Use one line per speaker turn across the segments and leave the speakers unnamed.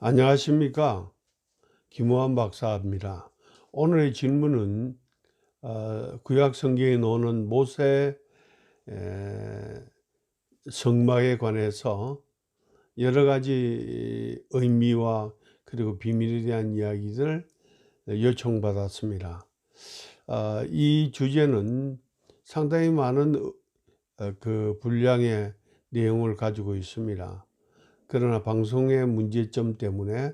안녕하십니까. 김호환 박사입니다. 오늘의 질문은 구약 성경에 나오는 모세 성막에 관해서 여러 가지 의미와 그리고 비밀에 대한 이야기를 요청받았습니다. 이 주제는 상당히 많은 그 분량의 내용을 가지고 있습니다. 그러나 방송의 문제점 때문에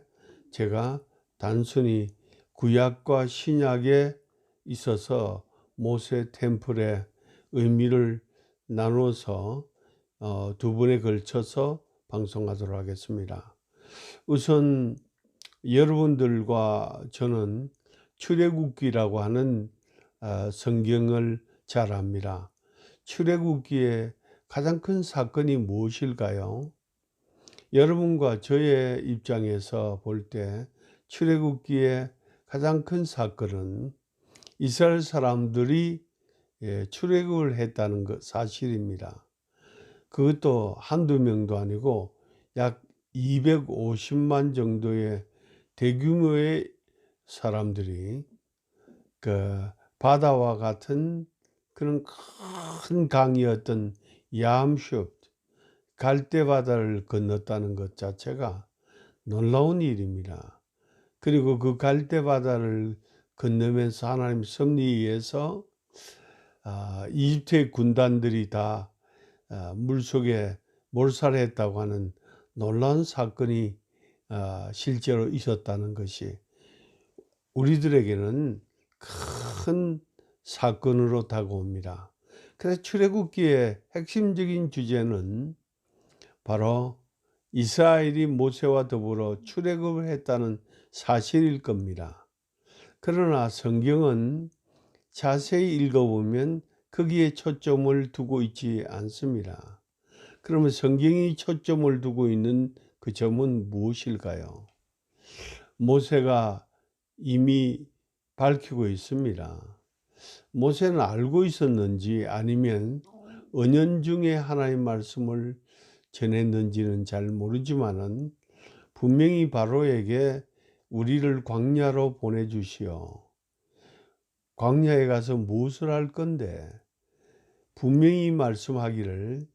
제가 단순히 구약과 신약에 있어서 모세 템플의 의미를 나누어서 두 번에 걸쳐서 방송하도록 하겠습니다. 우선 여러분들과 저는 출애굽기라고 하는 성경을 잘 압니다. 출애굽기의 가장 큰 사건이 무엇일까요? 여러분과 저의 입장에서 볼 때 출애굽기의 가장 큰 사건은 이스라엘 사람들이 출애굽을 했다는 것 사실입니다. 그것도 한두 명도 아니고 약 250만 정도의 대규모의 사람들이 그 바다와 같은 그런 큰 강이었던 얌슈 갈대바다를 건넜다는 것 자체가 놀라운 일입니다. 그리고 그 갈대바다를 건너면서 하나님 섭리에서 이집트의 군단들이 다 물속에 몰살했다고 하는 놀라운 사건이 실제로 있었다는 것이 우리들에게는 큰 사건으로 다가옵니다. 그래서 출애굽기의 핵심적인 주제는 바로 이스라엘이 모세와 더불어 출애굽을 했다는 사실일 겁니다. 그러나 성경은 자세히 읽어보면 거기에 초점을 두고 있지 않습니다. 그러면 성경이 초점을 두고 있는 그 점은 무엇일까요? 모세가 이미 밝히고 있습니다. 모세는 알고 있었는지 아니면 은연중에 하나님 말씀을 전했는지는 잘 모르지만은 분명히 바로에게 우리를 광야로 보내주시오. 광야에 가서 무엇을 할 건데? 분명히 말씀하기를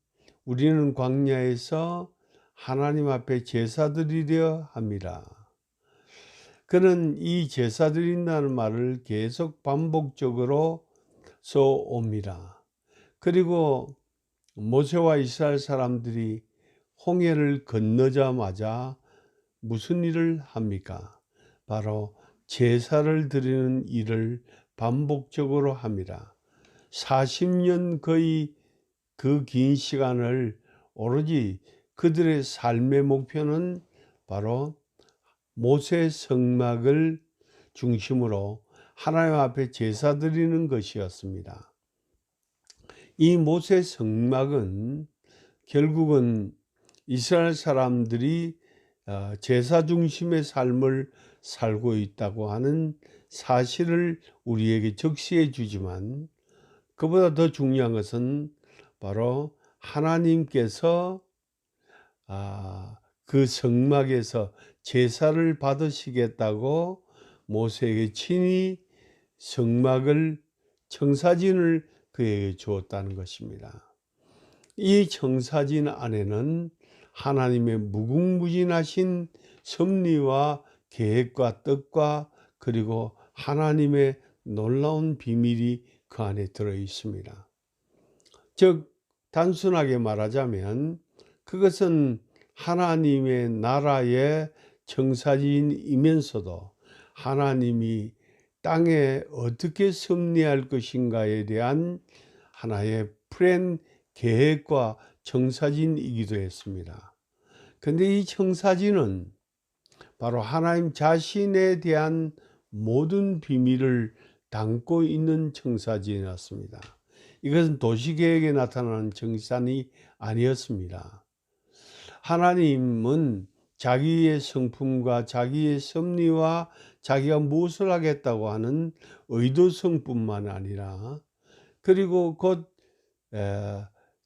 우리는 광야에서 하나님 앞에 제사 드리려 합니다. 그는 이 제사 드린다는 말을 계속 반복적으로 써옵니다. 그리고 모세와 이스라엘 사람들이 홍해를 건너자마자 무슨 일을 합니까? 바로 제사를 드리는 일을 반복적으로 합니다. 40년 거의 그 긴 시간을 오로지 그들의 삶의 목표는 바로 모세 성막을 중심으로 하나님 앞에 제사 드리는 것이었습니다. 이 모세 성막은 결국은 이스라엘 사람들이 제사 중심의 삶을 살고 있다고 하는 사실을 우리에게 적시해 주지만 그보다 더 중요한 것은 바로 하나님께서 그 성막에서 제사를 받으시겠다고 모세에게 친히 성막을 청사진을 그에게 주었다는 것입니다. 이 청사진 안에는 하나님의 무궁무진하신 섭리와 계획과 뜻과 그리고 하나님의 놀라운 비밀이 그 안에 들어 있습니다. 즉 단순하게 말하자면 그것은 하나님의 나라의 청사진이면서도 하나님이 땅에 어떻게 섭리할 것인가에 대한 하나의 플랜 계획과 청사진이기도 했습니다. 그런데 이 청사진은 바로 하나님 자신에 대한 모든 비밀을 담고 있는 청사진이었습니다. 이것은 도시계획에 나타나는 청사진이 아니었습니다. 하나님은 자기의 성품과 자기의 섭리와 자기가 무엇을 하겠다고 하는 의도성뿐만 아니라 그리고 곧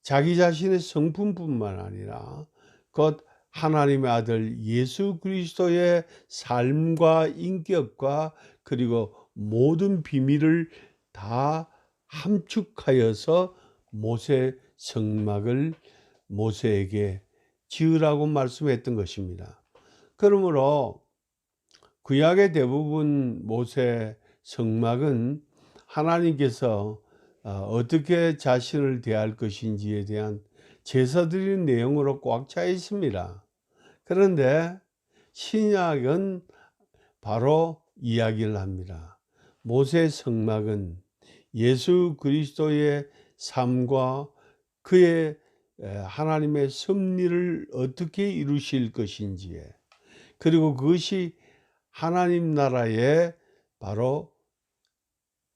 자기 자신의 성품뿐만 아니라 곧 하나님의 아들 예수 그리스도의 삶과 인격과 그리고 모든 비밀을 다 함축하여서 모세 성막을 모세에게 지으라고 말씀했던 것입니다. 그러므로 구약의 대부분 모세 성막은 하나님께서 어떻게 자신을 대할 것인지에 대한 제사 드리는 내용으로 꽉 차 있습니다. 그런데 신약은 바로 이야기를 합니다. 모세 성막은 예수 그리스도의 삶과 그의 하나님의 섭리를 어떻게 이루실 것인지에, 그리고 그것이 하나님 나라의 바로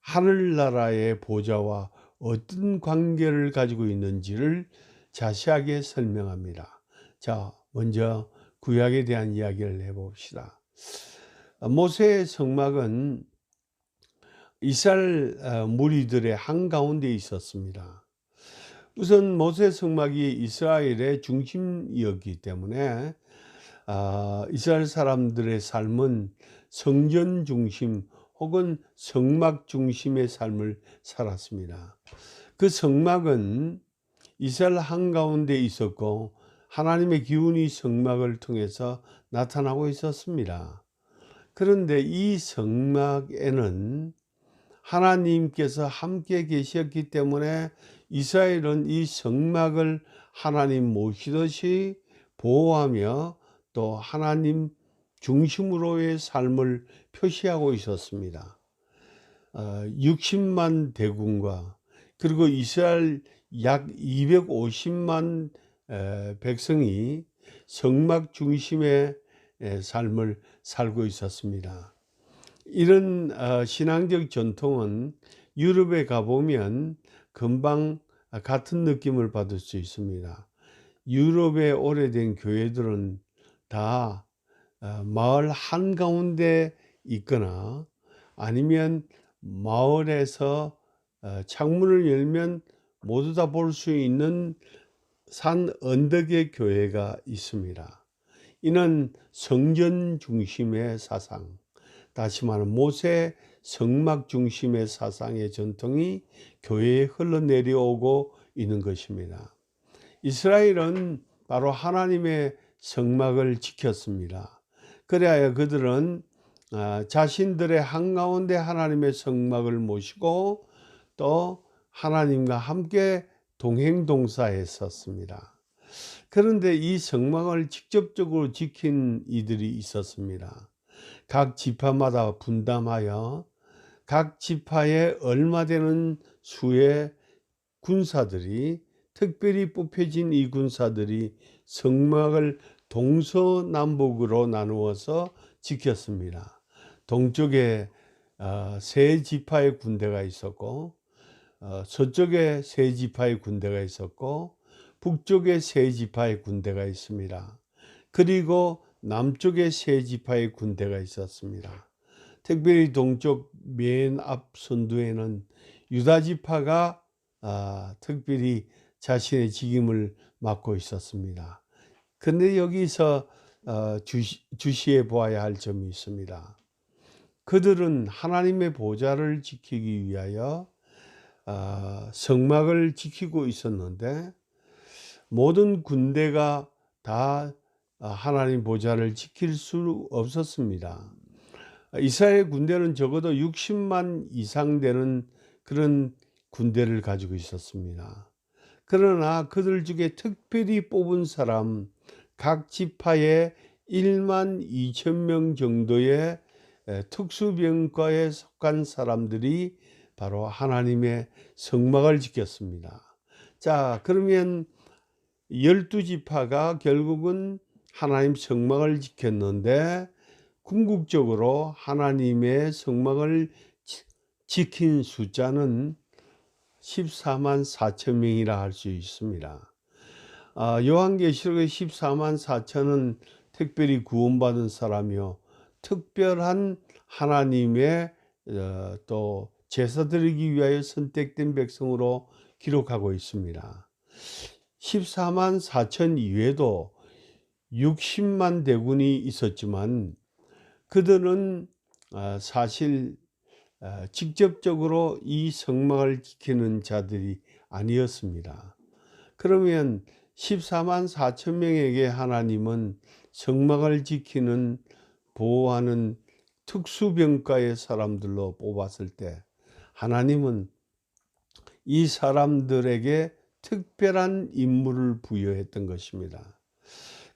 하늘나라의 보좌와 어떤 관계를 가지고 있는지를 자세하게 설명합니다. 자, 먼저 구약에 대한 이야기를 해봅시다. 모세의 성막은 이스라엘 무리들의 한가운데 있었습니다. 우선 모세 성막이 이스라엘의 중심이었기 때문에 이스라엘 사람들의 삶은 성전 중심 혹은 성막 중심의 삶을 살았습니다. 그 성막은 이스라엘 한가운데 있었고 하나님의 기운이 성막을 통해서 나타나고 있었습니다. 그런데 이 성막에는 하나님께서 함께 계셨기 때문에 이스라엘은 이 성막을 하나님 모시듯이 보호하며 또 하나님 중심으로의 삶을 표시하고 있었습니다. 60만 대군과 그리고 이스라엘 약 250만 백성이 성막 중심의 삶을 살고 있었습니다. 이런 신앙적 전통은 유럽에 가보면 금방 같은 느낌을 받을 수 있습니다. 유럽의 오래된 교회들은 다 마을 한가운데 있거나 아니면 마을에서 창문을 열면 모두 다 볼 수 있는 산 언덕의 교회가 있습니다. 이는 성전 중심의 사상, 다시 말하면 모세 성막 중심의 사상의 전통이 교회에 흘러내려오고 있는 것입니다. 이스라엘은 바로 하나님의 성막을 지켰습니다. 그래야 그들은 자신들의 한가운데 하나님의 성막을 모시고 또 하나님과 함께 동행동사했었습니다. 그런데 이 성막을 직접적으로 지킨 이들이 있었습니다. 각 지파마다 분담하여 각 지파에 얼마 되는 수의 군사들이, 특별히 뽑혀진 이 군사들이 성막을 동서남북으로 나누어서 지켰습니다. 동쪽에 세 지파의 군대가 있었고 서쪽에 세 지파의 군대가 있었고 북쪽에 세 지파의 군대가 있습니다. 그리고 남쪽에 세 지파의 군대가 있었습니다. 특별히 동쪽 맨 앞 선두에는 유다 지파가 특별히 자신의 직임을 맡고 있었습니다. 그런데 여기서 주시해 보아야 할 점이 있습니다. 그들은 하나님의 보좌를 지키기 위하여 성막을 지키고 있었는데 모든 군대가 다 하나님 보좌를 지킬 수 없었습니다. 이스라엘 군대는 적어도 60만 이상 되는 그런 군대를 가지고 있었습니다. 그러나 그들 중에 특별히 뽑은 사람, 각 지파에 1만 2천 명 정도의 특수병과에 속한 사람들이 바로 하나님의 성막을 지켰습니다. 자, 그러면 12지파가 결국은 하나님 성막을 지켰는데 궁극적으로 하나님의 성막을 지킨 숫자는 14만 4천 명이라 할 수 있습니다. 요한계시록의 14만 4천은 특별히 구원받은 사람이요 특별한 하나님의 또 제사 드리기 위하여 선택된 백성으로 기록하고 있습니다. 14만 4천 이외에도 60만 대군이 있었지만 그들은 사실 직접적으로 이 성막을 지키는 자들이 아니었습니다. 그러면 14만 4천 명에게 하나님은 성막을 지키는 보호하는 특수병과의 사람들로 뽑았을 때 하나님은 이 사람들에게 특별한 임무를 부여했던 것입니다.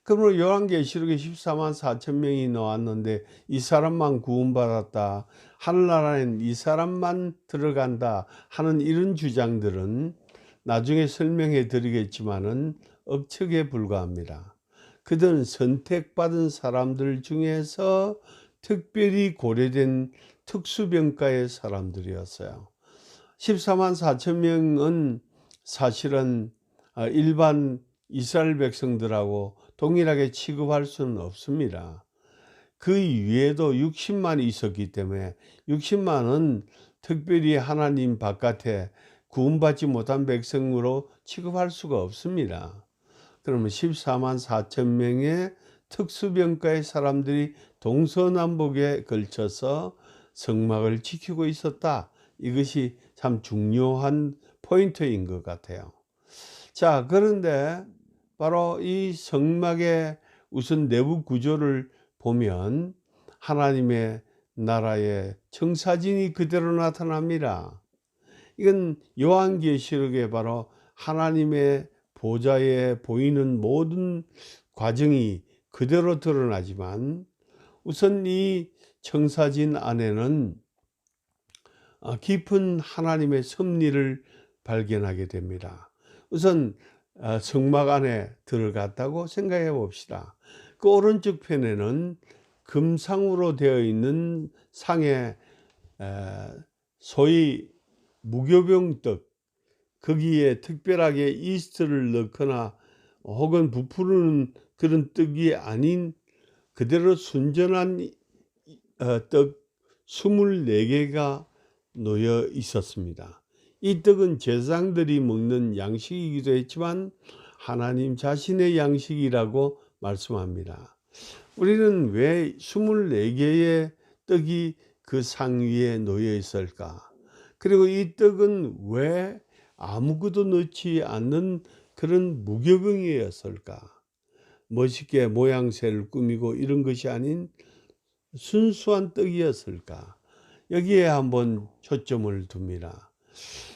그러므로 요한계시록에 14만 4천 명이 나왔는데 이 사람만 구원받았다, 하늘나라엔 이 사람만 들어간다 하는 이런 주장들은 나중에 설명해 드리겠지만은 억측에 불과합니다. 그들은 선택받은 사람들 중에서 특별히 고려된 특수병과의 사람들이었어요. 14만 4천 명은 사실은 일반 이스라엘 백성들하고 동일하게 취급할 수는 없습니다. 그 위에도 60만이 있었기 때문에 60만은 특별히 하나님 바깥에 구원받지 못한 백성으로 취급할 수가 없습니다. 그러면 14만 4천 명의 특수병과의 사람들이 동서남북에 걸쳐서 성막을 지키고 있었다. 이것이 참 중요한 포인트인 것 같아요. 자, 그런데 바로 이 성막의 우선 내부 구조를 보면 하나님의 나라의 청사진이 그대로 나타납니다. 이건 요한계시록에 바로 하나님의 보좌에 보이는 모든 과정이 그대로 드러나지만 우선 이 청사진 안에는 깊은 하나님의 섭리를 발견하게 됩니다. 우선 성막 안에 들어갔다고 생각해 봅시다. 그 오른쪽 편에는 금상으로 되어 있는 상에 소위 무교병떡, 거기에 특별하게 이스트를 넣거나 혹은 부푸르는 그런 떡이 아닌 그대로 순전한 떡 24개가 놓여 있었습니다. 이 떡은 제사장들이 먹는 양식이기도 했지만 하나님 자신의 양식이라고 말씀합니다. 우리는 왜 24개의 떡이 그 상 위에 놓여 있을까? 그리고 이 떡은 왜 아무것도 넣지 않는 그런 무교병이었을까? 멋있게 모양새를 꾸미고 이런 것이 아닌 순수한 떡이었을까? 여기에 한번 초점을 둡니다.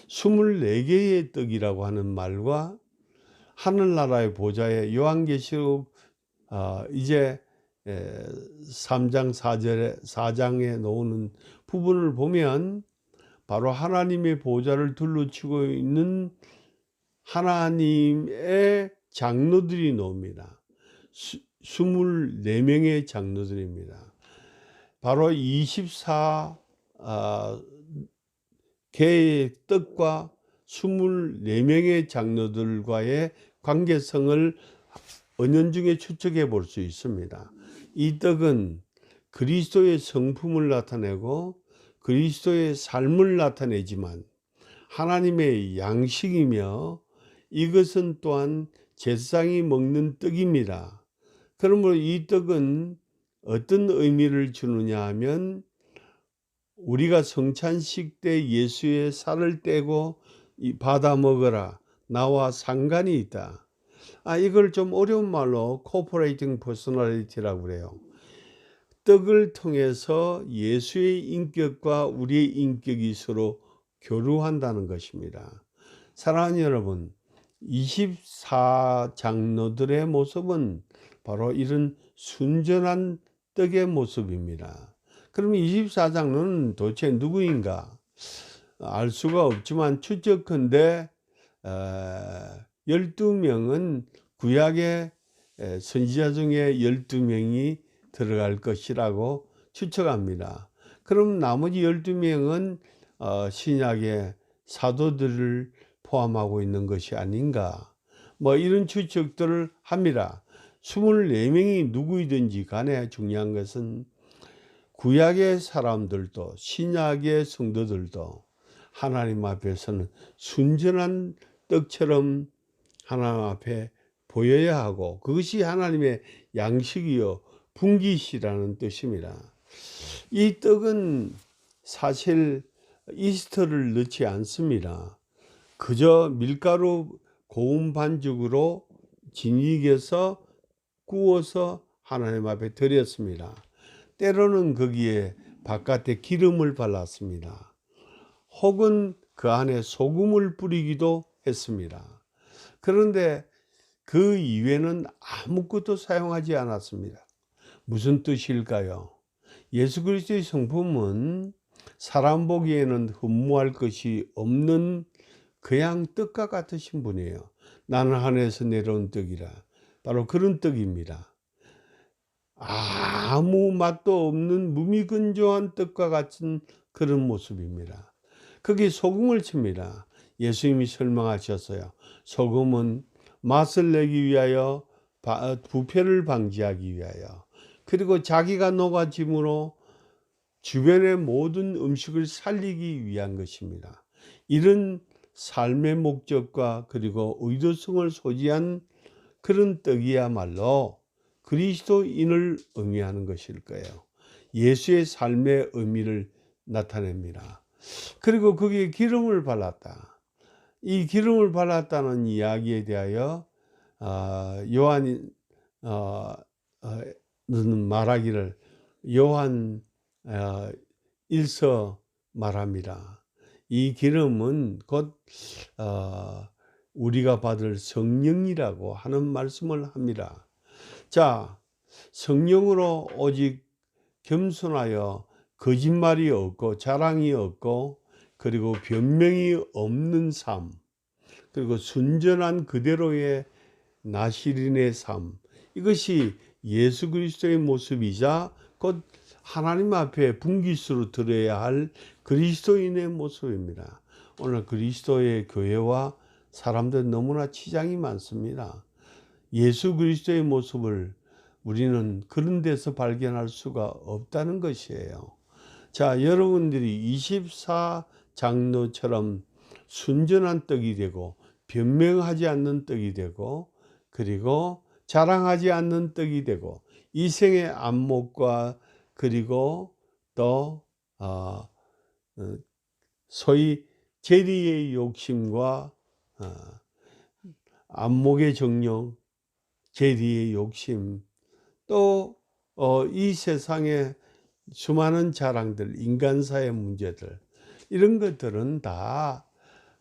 24개의 떡이라고 하는 말과 하늘나라의 보좌에 요한계시록 이제 3장 4장에 나오는 부분을 보면 바로 하나님의 보좌를 둘러치고 있는 하나님의 장로들이 나옵니다. 24명의 장로들입니다. 바로 24개의 떡과 24명의 장로들과의 관계성을 은연중에 추측해 볼 수 있습니다. 이 떡은 그리스도의 성품을 나타내고 그리스도의 삶을 나타내지만 하나님의 양식이며 이것은 또한 제사장이 먹는 떡입니다. 그러므로 이 떡은 어떤 의미를 주느냐 하면 우리가 성찬식 때 예수의 살을 떼고 받아 먹어라, 나와 상관이 있다. 이걸 좀 어려운 말로 코퍼레이팅 퍼스널리티라고 그래요. 떡을 통해서 예수의 인격과 우리의 인격이 서로 교류한다는 것입니다. 사랑하는 여러분, 24장로들의 모습은 바로 이런 순전한 떡의 모습입니다. 그럼 24장로는 도대체 누구인가? 알 수가 없지만 추측컨대 12명은 구약의 선지자 중에 12명이 들어갈 것이라고 추측합니다. 그럼 나머지 12명은 신약의 사도들을 포함하고 있는 것이 아닌가, 뭐 이런 추측들을 합니다. 24명이 누구이든지 간에 중요한 것은 구약의 사람들도 신약의 성도들도 하나님 앞에서는 순전한 떡처럼 하나님 앞에 보여야 하고 그것이 하나님의 양식이요 분깃이라는 뜻입니다. 이 떡은 사실 이스트를 넣지 않습니다. 그저 밀가루 고운 반죽으로 진익에서 구워서 하나님 앞에 드렸습니다. 때로는 거기에 바깥에 기름을 발랐습니다. 혹은 그 안에 소금을 뿌리기도 했습니다. 그런데 그 이외에는 아무것도 사용하지 않았습니다. 무슨 뜻일까요? 예수 그리스도의 성품은 사람 보기에는 흠모할 것이 없는 그냥 떡과 같으신 분이에요. 나는 하늘에서 내려온 떡이라. 바로 그런 떡입니다. 아무 맛도 없는 무미건조한 떡과 같은 그런 모습입니다. 거기 소금을 칩니다. 예수님이 설명하셨어요. 소금은 맛을 내기 위하여, 부패를 방지하기 위하여, 그리고 자기가 녹아짐으로 주변의 모든 음식을 살리기 위한 것입니다. 이런 삶의 목적과 그리고 의도성을 소지한 그런 떡이야말로 그리스도인을 의미하는 것일 거예요. 예수의 삶의 의미를 나타냅니다. 그리고 거기에 기름을 발랐다. 이 기름을 발랐다는 이야기에 대하여 요한이 말하기를 요한 1서 말합니다. 이 기름은 곧 우리가 받을 성령이라고 하는 말씀을 합니다. 자, 성령으로 오직 겸손하여 거짓말이 없고 자랑이 없고 그리고 변명이 없는 삶, 그리고 순전한 그대로의 나시린의 삶, 이것이 예수 그리스도의 모습이자 곧 하나님 앞에 분깃으로 드려야 할 그리스도인의 모습입니다. 오늘 그리스도의 교회와 사람들 너무나 치장이 많습니다. 예수 그리스도의 모습을 우리는 그런 데서 발견할 수가 없다는 것이에요. 자, 여러분들이 24장로처럼 순전한 떡이 되고 변명하지 않는 떡이 되고 그리고 자랑하지 않는 떡이 되고 이생의 안목과 그리고 또 소위 재리의 욕심과 안목의 정령, 재리의 욕심, 또 이 세상의 수많은 자랑들, 인간사의 문제들, 이런 것들은 다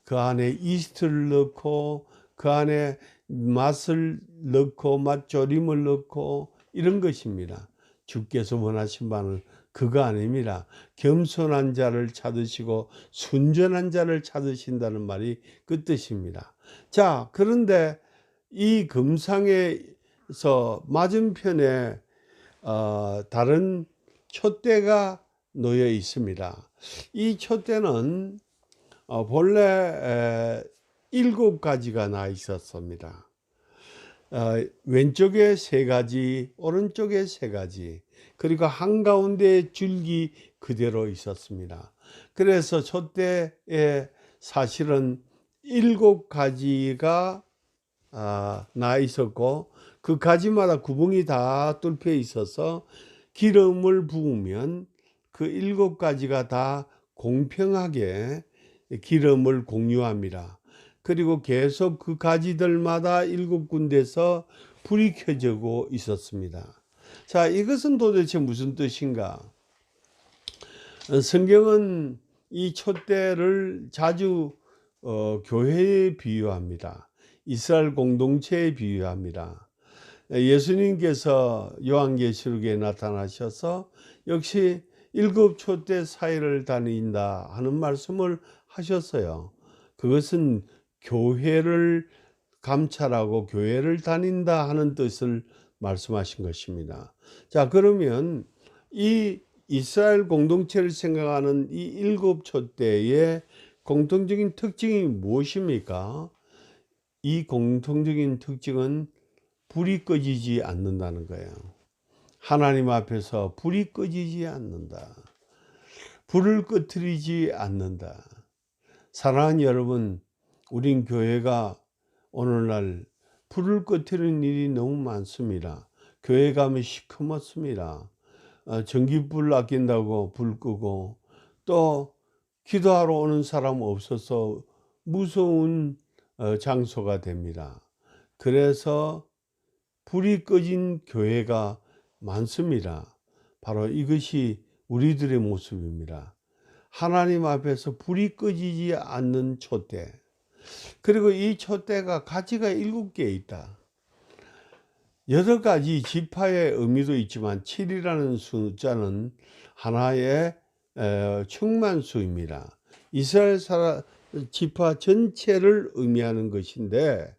그 안에 이스트를 넣고 그 안에 맛을 넣고 맛조림을 넣고 이런 것입니다. 주께서 원하신 바는 그거 아닙니다. 겸손한 자를 찾으시고 순전한 자를 찾으신다는 말이 그 뜻입니다. 자, 그런데 이 금상에서 맞은편에 다른 촛대가 놓여 있습니다. 이 촛대는 본래 7가지가 나 있었습니다. 왼쪽에 3가지, 오른쪽에 3가지, 그리고 한가운데 줄기 그대로 있었습니다. 그래서 촛대에 사실은 7가지가 나 있었고 그 가지마다 구멍이 다 뚫려 있어서 기름을 부으면 그 7가지가 다 공평하게 기름을 공유합니다. 그리고 계속 그 가지들마다 7군데서 불이 켜지고 있었습니다. 자, 이것은 도대체 무슨 뜻인가? 성경은 이 촛대를 자주 교회에 비유합니다. 이스라엘 공동체에 비유합니다. 예수님께서 요한계시록에 나타나셔서 역시 7 촛대 사이를 다닌다 하는 말씀을 하셨어요. 그것은 교회를 감찰하고 교회를 다닌다 하는 뜻을 말씀하신 것입니다. 자, 그러면 이 이스라엘 공동체를 생각하는 이 7 촛대의 공통적인 특징이 무엇입니까? 이 공통적인 특징은 불이 꺼지지 않는다는 거예요. 하나님 앞에서 불이 꺼지지 않는다. 불을 꺼트리지 않는다. 사랑하는 여러분, 우린 교회가 오늘날 불을 꺼트리는 일이 너무 많습니다. 교회 가면 시커멓습니다. 전기불 아낀다고 불 끄고, 또 기도하러 오는 사람 없어서 무서운 장소가 됩니다. 그래서 불이 꺼진 교회가 많습니다. 바로 이것이 우리들의 모습입니다. 하나님 앞에서 불이 꺼지지 않는 촛대. 그리고 이 촛대가 가지가 7개 있다. 여러 가지 지파의 의미도 있지만 7이라는 숫자는 하나의 충만수입니다. 이스라엘 지파 전체를 의미하는 것인데,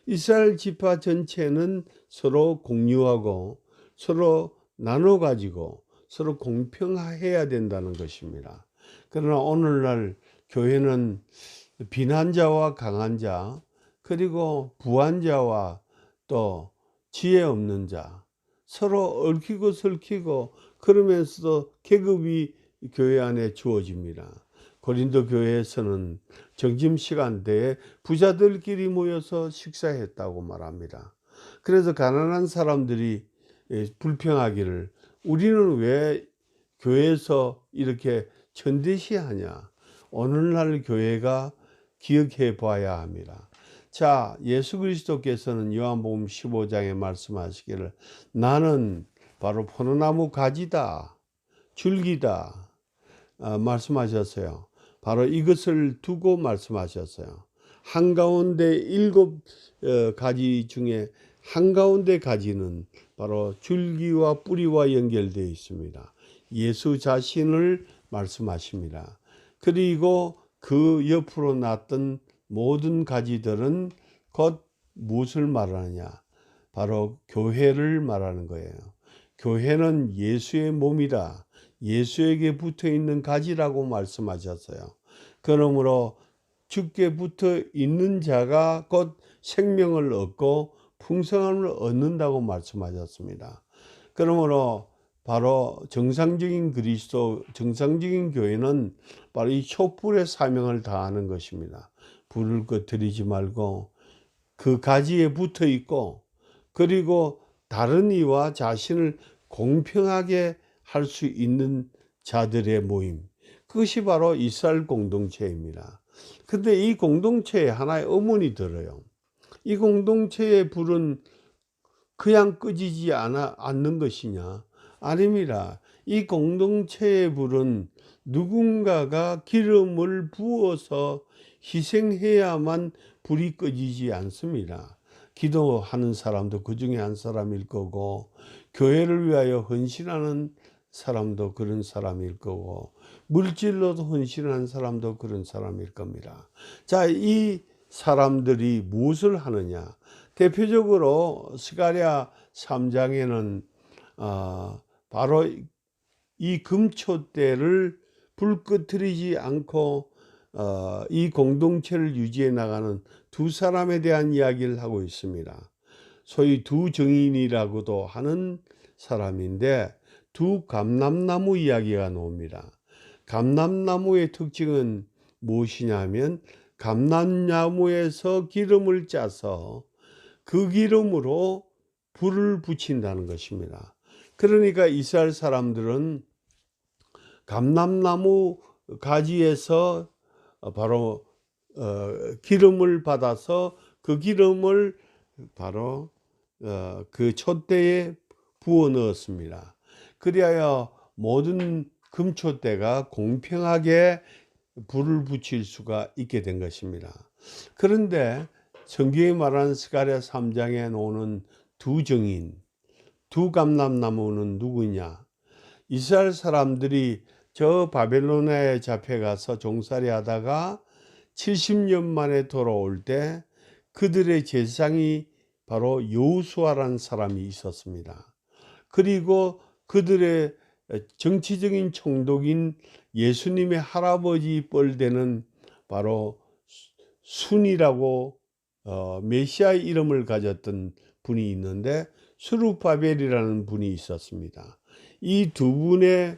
이스라엘 지파 전체는 서로 공유하고 서로 나눠 가지고 서로 공평해야 된다는 것입니다. 그러나 오늘날 교회는 비난자와 강한 자, 그리고 부한자와 또 지혜 없는 자, 서로 얽히고 설키고 그러면서도 계급이 교회 안에 주어집니다. 고린도 교회에서는 점심시간대에 부자들끼리 모여서 식사했다고 말합니다. 그래서 가난한 사람들이 불평하기를, 우리는 왜 교회에서 이렇게 천대시하냐. 오늘날 교회가 기억해 봐야 합니다. 자, 예수 그리스도께서는 요한복음 15장에 말씀하시기를, 나는 바로 포도나무 가지다, 줄기다 말씀하셨어요. 바로 이것을 두고 말씀하셨어요. 한가운데 7가지 중에 한가운데 가지는 바로 줄기와 뿌리와 연결되어 있습니다. 예수 자신을 말씀하십니다. 그리고 그 옆으로 났던 모든 가지들은 곧 무엇을 말하느냐? 바로 교회를 말하는 거예요. 교회는 예수의 몸이다. 예수에게 붙어 있는 가지라고 말씀하셨어요. 그러므로 주께 붙어 있는 자가 곧 생명을 얻고 풍성함을 얻는다고 말씀하셨습니다. 그러므로 바로 정상적인 그리스도, 정상적인 교회는 바로 이 촛불의 사명을 다하는 것입니다. 불을 꺼뜨리지 말고 그 가지에 붙어 있고, 그리고 다른 이와 자신을 공평하게 할 수 있는 자들의 모임, 그것이 바로 이스라엘 공동체입니다. 근데 이 공동체에 하나의 의문이 들어요. 이 공동체의 불은 그냥 꺼지지 않는 것이냐? 아닙니다. 이 공동체의 불은 누군가가 기름을 부어서 희생해야만 불이 꺼지지 않습니다. 기도하는 사람도 그 중에 한 사람일 거고, 교회를 위하여 헌신하는 사람도 그런 사람일 거고, 물질로도 헌신하는 사람도 그런 사람일 겁니다. 자, 이 사람들이 무엇을 하느냐? 대표적으로 스가랴 3장에는 바로 이 금촛대를 불 꺼뜨리지 않고 이 공동체를 유지해 나가는 두 사람에 대한 이야기를 하고 있습니다. 소위 두 정인이라고도 하는 사람인데, 두 감람나무 이야기가 나옵니다. 감람나무의 특징은 무엇이냐면, 감람나무에서 기름을 짜서 그 기름으로 불을 붙인다는 것입니다. 그러니까 이스라엘 사람들은 감람나무 가지에서 바로 기름을 받아서 그 기름을 바로 그 촛대에 부어 넣었습니다. 그리하여 모든 금촛대가 공평하게 불을 붙일 수가 있게 된 것입니다. 그런데 성경이 말하는 스가랴 3장에 나오는 두 정인, 두 감람나무는 누구냐? 이스라엘 사람들이 저 바벨론에 잡혀가서 종살이 하다가 70년 만에 돌아올 때 그들의 제사장이 바로 여호수아라는 사람이 있었습니다. 그리고 그들의 정치적인 총독인 예수님의 할아버지 뻘되는 바로 순이라고 메시아의 이름을 가졌던 분이 있는데, 스룹바벨이라는 분이 있었습니다. 이 두 분의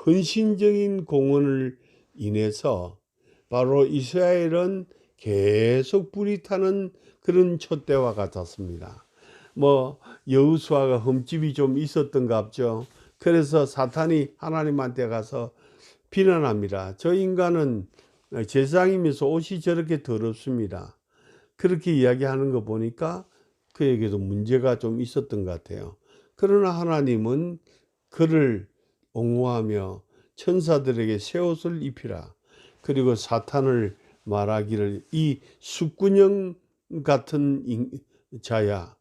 헌신적인 공헌을 인해서 바로 이스라엘은 계속 불이 타는 그런 촛대와 같았습니다. 뭐 여호수아가 흠집이 좀 있었던갑죠. 그래서 사탄이 하나님한테 가서 비난합니다. 저 인간은 제사장이면서 옷이 저렇게 더럽습니다. 그렇게 이야기하는 거 보니까 그에게도 문제가 좀 있었던 것 같아요. 그러나 하나님은 그를 옹호하며 천사들에게 새 옷을 입히라. 그리고 사탄을 말하기를 이 숙군형 같은 자야,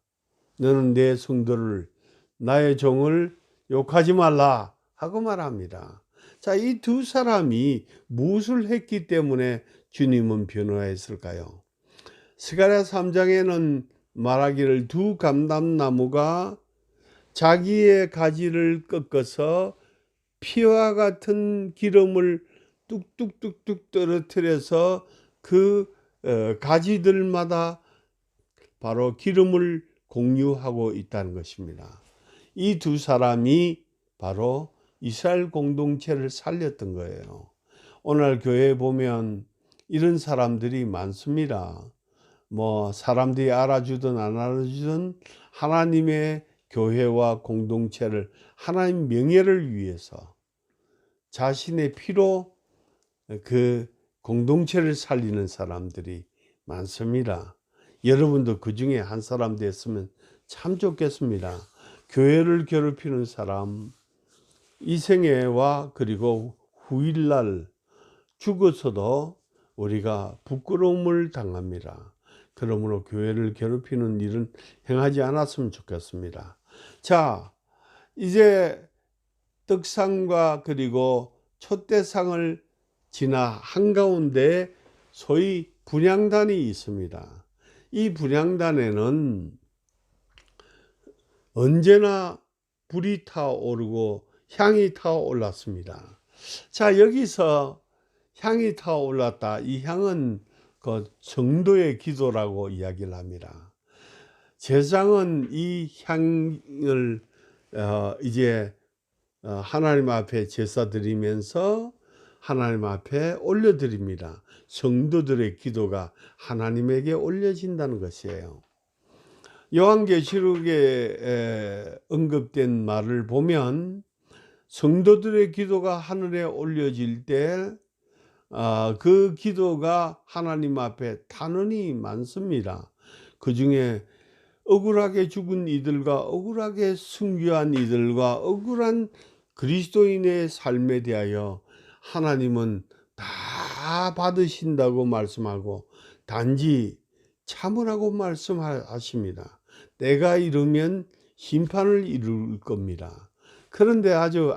너는 내 성도를 나의 종을 욕하지 말라 하고 말합니다. 자, 이 두 사람이 무엇을 했기 때문에 주님은 변호했을까요? 스가랴 3장에는 말하기를 두 감람나무가 자기의 가지를 꺾어서 피와 같은 기름을 뚝뚝뚝뚝 떨어뜨려서 그 가지들마다 바로 기름을 공유하고 있다는 것입니다. 이 두 사람이 바로 이스라엘 공동체를 살렸던 거예요. 오늘 교회에 보면 이런 사람들이 많습니다. 뭐 사람들이 알아주든 안 알아주든 하나님의 교회와 공동체를 하나님 명예를 위해서 자신의 피로 그 공동체를 살리는 사람들이 많습니다. 여러분도 그 중에 한 사람 됐으면 참 좋겠습니다. 교회를 괴롭히는 사람, 이 생애와 그리고 후일날 죽어서도 우리가 부끄러움을 당합니다. 그러므로 교회를 괴롭히는 일은 행하지 않았으면 좋겠습니다. 자, 이제 떡상과 그리고 촛대상을 지나 한가운데 소위 분향단이 있습니다. 이 분향단에는 언제나 불이 타오르고 향이 타올랐습니다. 자, 여기서 향이 타올랐다. 이 향은 그 성도의 기도라고 이야기를 합니다. 제사장은 이 향을 이제 하나님 앞에 제사 드리면서 하나님 앞에 올려드립니다. 성도들의 기도가 하나님에게 올려진다는 것이에요. 요한계시록에 언급된 말을 보면 성도들의 기도가 하늘에 올려질 때 그 기도가 하나님 앞에 탄원이 많습니다. 그 중에 억울하게 죽은 이들과 억울하게 순교한 이들과 억울한 그리스도인의 삶에 대하여 하나님은 다 받으신다고 말씀하고 단지 참으라고 말씀하십니다. 때가 이르면 심판을 이룰 겁니다. 그런데 아주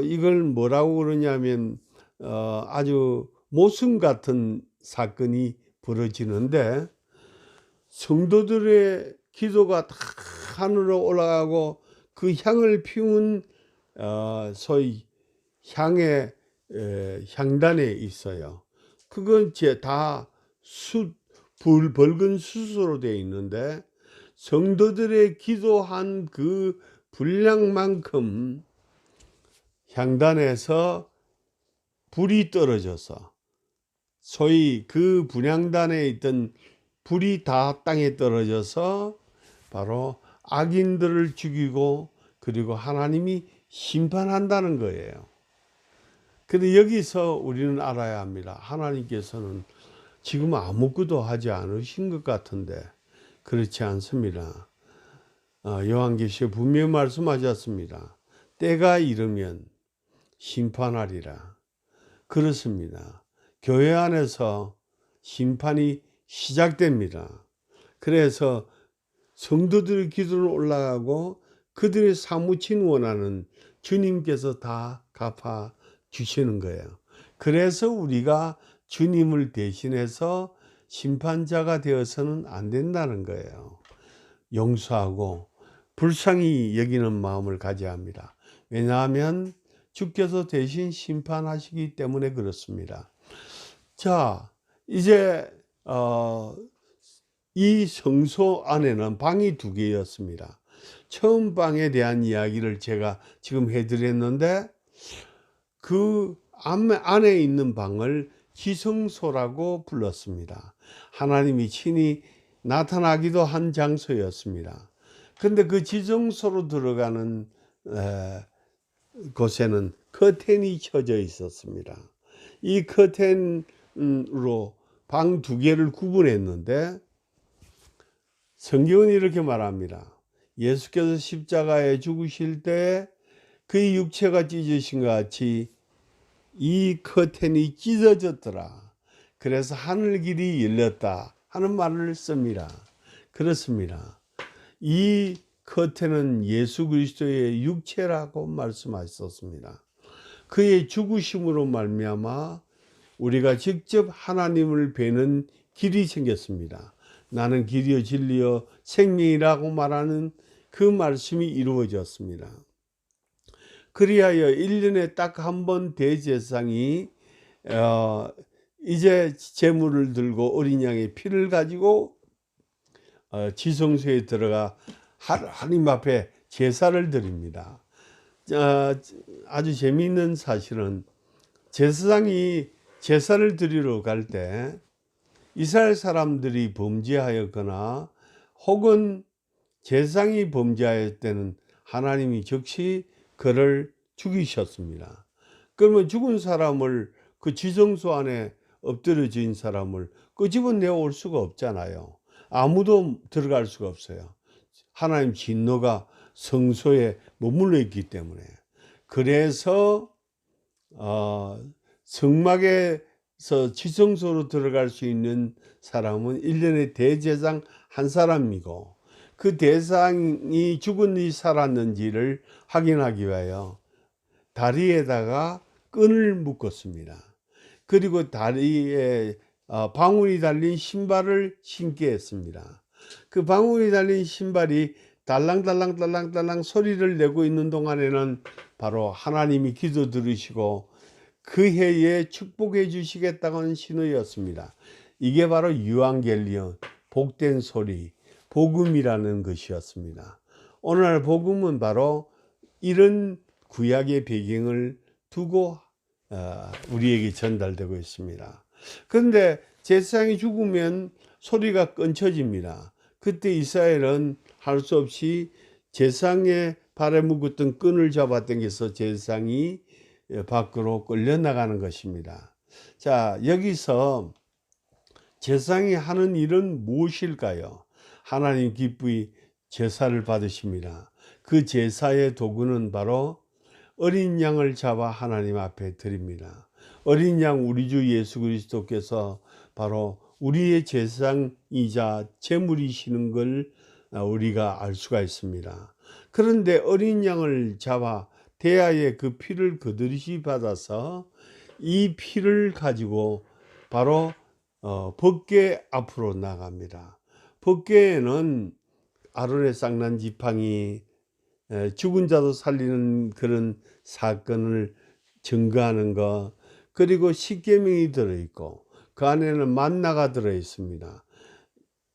이걸 뭐라고 그러냐면 아주 모순 같은 사건이 벌어지는데 성도들의 기도가 다 하늘로 올라가고 그 향을 피운 소위 향의 향단에 있어요. 그건 다 붉은 숯으로 되어 있는데 성도들의 기도한 그 분량만큼 향단에서 불이 떨어져서 소위 그 분향단에 있던 불이 다 땅에 떨어져서 바로 악인들을 죽이고 그리고 하나님이 심판한다는 거예요. 근데 여기서 우리는 알아야 합니다. 하나님께서는 지금 아무것도 하지 않으신 것 같은데 그렇지 않습니다. 요한계시에 분명히 말씀하셨습니다. 때가 이르면 심판하리라. 그렇습니다. 교회 안에서 심판이 시작됩니다. 그래서 성도들의 기도는 올라가고 그들의 사무친 원하는 주님께서 다 갚아 주시는 거예요. 그래서 우리가 주님을 대신해서 심판자가 되어서는 안 된다는 거예요. 용서하고 불쌍히 여기는 마음을 가져야 합니다. 왜냐하면 주께서 대신 심판하시기 때문에 그렇습니다. 자, 이제 이 성소 안에는 방이 두 개였습니다. 처음 방에 대한 이야기를 제가 지금 해드렸는데 그 안에 있는 방을 지성소라고 불렀습니다. 하나님이 친히 나타나기도 한 장소였습니다. 근데 그 지성소로 들어가는 곳에는 커튼이 쳐져 있었습니다. 이 커튼으로 방 두 개를 구분했는데 성경은 이렇게 말합니다. 예수께서 십자가에 죽으실 때 그의 육체가 찢어진 것 같이 이 커튼이 찢어졌더라. 그래서 하늘길이 열렸다 하는 말을 씁니다. 그렇습니다. 이 커튼은 예수 그리스도의 육체라고 말씀하셨습니다. 그의 죽으심으로 말미암아 우리가 직접 하나님을 뵈는 길이 생겼습니다. 나는 길이요 진리요 생명이라고 말하는 그 말씀이 이루어졌습니다. 그리하여 1년에 딱 한 번 대제사장이 이제 제물을 들고 어린 양의 피를 가지고 지성소에 들어가 하나님 앞에 제사를 드립니다. 아주 재미있는 사실은 제사장이 제사를 드리러 갈 때 이스라엘 사람들이 범죄하였거나 혹은 제사장이 범죄할 때는 하나님이 즉시 그를 죽이셨습니다. 그러면 죽은 사람을 그 지성소 안에 엎드려진 사람을 끄집어내 올 수가 없잖아요. 아무도 들어갈 수가 없어요. 하나님 진노가 성소에 머물러 있기 때문에. 그래서 성막에서 지성소로 들어갈 수 있는 사람은 1년에 대제사장 한 사람이고, 그 대상이 죽은지 살았는지를 확인하기 위하여 다리에다가 끈을 묶었습니다. 그리고 다리에 방울이 달린 신발을 신게 했습니다. 그 방울이 달린 신발이 달랑달랑달랑달랑 소리를 내고 있는 동안에는 바로 하나님이 기도 들으시고 그 해에 축복해 주시겠다는 신호였습니다. 이게 바로 유앙겔리온, 복된 소리, 복음이라는 것이었습니다. 오늘날 복음은 바로 이런 구약의 배경을 두고 우리에게 전달되고 있습니다. 그런데 제사장이 죽으면 소리가 끊쳐집니다. 그때 이스라엘은 할 수 없이 제사장의 발에 묶었던 끈을 잡아 당겨서 제사장이 밖으로 끌려나가는 것입니다. 자, 여기서 제사장이 하는 일은 무엇일까요? 하나님 기쁘이 제사를 받으십니다. 그 제사의 도구는 바로 어린 양을 잡아 하나님 앞에 드립니다. 어린 양 우리 주 예수 그리스도께서 바로 우리의 제사장이자 제물이시는 걸 우리가 알 수가 있습니다. 그런데 어린 양을 잡아 대야에 그 피를 거두리시 받아서 이 피를 가지고 바로 법궤 앞으로 나갑니다. 법궤에는 아론의 쌍난 지팡이, 죽은 자도 살리는 그런 사건을 증거하는 것, 그리고 십계명이 들어있고 그 안에는 만나가 들어있습니다.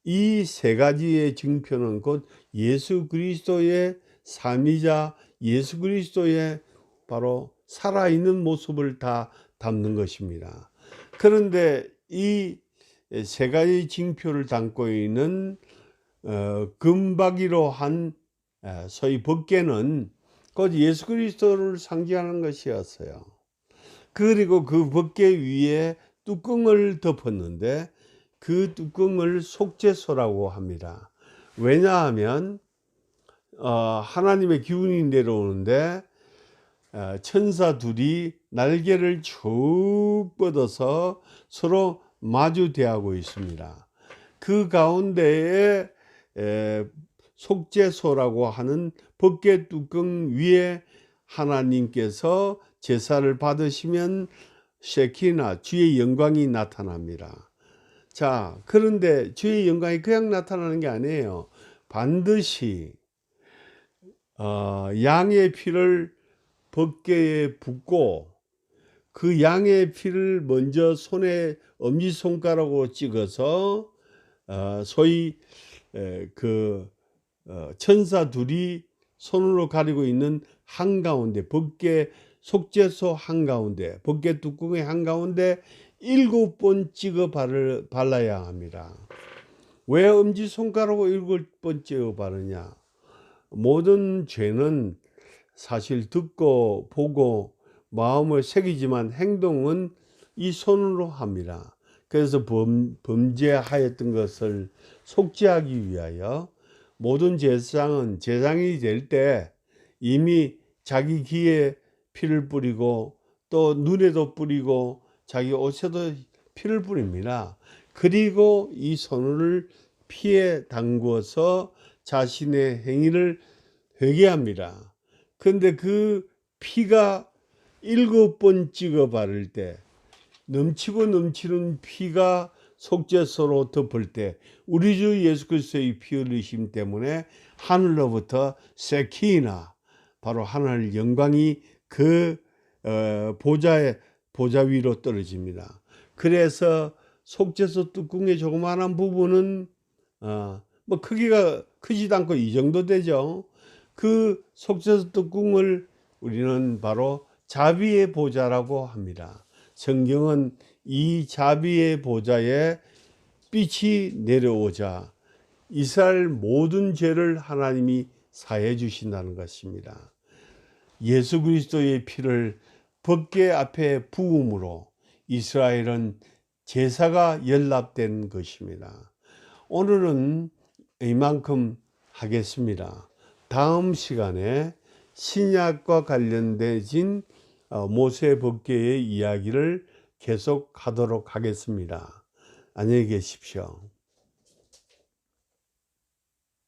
이 세 가지의 증표는 곧 예수 그리스도의 삶이자 예수 그리스도의 바로 살아있는 모습을 다 담는 것입니다. 그런데 이 세 가지 징표를 담고 있는 금박이로 한 소위 법궤는 곧 예수 그리스도를 상징하는 것이었어요. 그리고 그 법궤 위에 뚜껑을 덮었는데 그 뚜껑을 속죄소라고 합니다. 왜냐하면 하나님의 기운이 내려오는데 천사 둘이 날개를 쭉 뻗어서 서로 마주대하고 있습니다. 그 가운데에 속죄소라고 하는 법궤 뚜껑 위에 하나님께서 제사를 받으시면 셰키나 주의 영광이 나타납니다. 자, 그런데 주의 영광이 그냥 나타나는 게 아니에요. 반드시 양의 피를 법궤에 붓고 그 양의 피를 먼저 손에 엄지손가락으로 찍어서 소위 천사 둘이 손으로 가리고 있는 한가운데 법궤 속죄소 한가운데 법궤 뚜껑의 한가운데 7번 찍어 발라야 합니다. 왜 엄지손가락으로 7번째 바르냐? 모든 죄는 사실 듣고 보고 마음을 새기지만 행동은 이 손으로 합니다. 그래서 범죄하였던 것을 속죄하기 위하여 모든 제사장은 제사장이 될 때 이미 자기 귀에 피를 뿌리고 또 눈에도 뿌리고 자기 옷에도 피를 뿌립니다. 그리고 이 손을 피에 담궈서 자신의 행위를 회개합니다. 그런데 그 피가 7번 찍어 바를 때 넘치고 넘치는 피가 속죄소로 덮을 때 우리 주 예수 그리스도의 피 흘리심 때문에 하늘로부터 세키나 바로 하늘 영광이 그 보좌 위로 떨어집니다. 그래서 속죄소 뚜껑의 조그마한 부분은 뭐 크기가 크지도 않고 이 정도 되죠. 그 속죄소 뚜껑을 우리는 바로 자비의 보좌라고 합니다. 성경은 이 자비의 보좌에 빛이 내려오자 이스라엘 모든 죄를 하나님이 사해 주신다는 것입니다. 예수 그리스도의 피를 법궤 앞에 부음으로 이스라엘은 제사가 연락된 것입니다. 오늘은 이만큼 하겠습니다. 다음 시간에 신약과 관련된 모세 법궤의 이야기를 계속하도록 하겠습니다. 안녕히 계십시오.